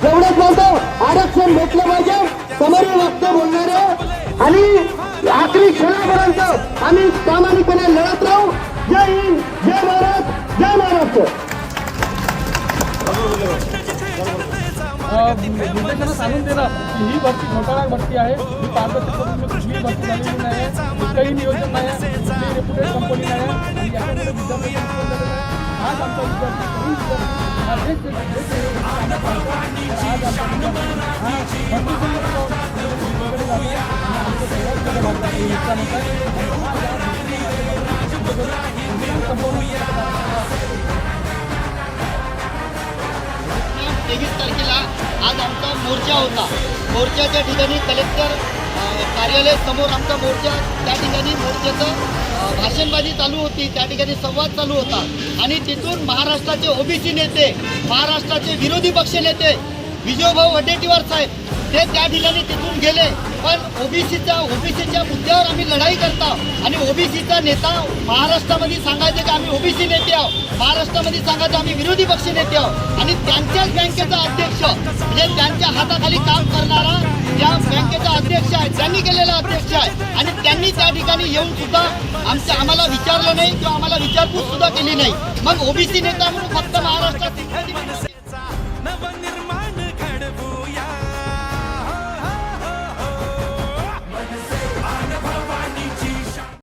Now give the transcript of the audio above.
एवढंच बोलतो, आरक्षण भेटलं पाहिजे, समोरील वक्ते बोलणारे आणि आखरी क्षणापर्यंत आम्ही प्रामाणिकपणे लढत राहू. जय हिंद, जय भारत, जय महाराष्ट्र. निर्देशांना सांगून दिलं की ही भरती घोटाळा भरती आहे, ही पारदर्शक कुठली भरती झालेली नाही, कुठलंही नियोजन नाही, कुठलीही रेप्युटेड कंपनी नाही आणि याच्यामध्ये विद्यार्थी आज आमचा विद्यार्थी हा देश तारखेला आज आमचा मोर्चा होता. मोर्चाच्या ठिकाणी कलेक्टर कार्यालय समोर आमचा मोर्चा, त्या ठिकाणी मोर्चाचं भाषणबाजी चालू होती, त्या ठिकाणी संवाद चालू होता आणि तिथून महाराष्ट्राचे ओबीसी नेते, महाराष्ट्राचे विरोधी पक्ष नेते विजयभाऊ वडेट्टीवार साहेब ते त्या ठिकाणी तिथून गेले. पण ओबीसीच्या मुद्द्यावर आम्ही लढाई करता आणि ओबीसीचा नेता महाराष्ट्रामध्ये सांगायचं की आम्ही ओबीसी नेते आहोत, महाराष्ट्रामध्ये सांगायचं आम्ही विरोधी पक्ष नेते आहोत आणि त्यांच्याच बँकेचा अध्यक्ष म्हणजे त्यांच्या हाताखाली काम करणारा ज्या बँकेचा अध्यक्ष आहे, त्यांनी केलेला अध्यक्ष आहे आणि त्यांनी त्या ठिकाणी येऊन सुद्धा आम्हाला विचारलं नाही किंवा आम्हाला विचारपूस सुद्धा केली नाही. मग ओबीसी नेता म्हणून फक्त महाराष्ट्रात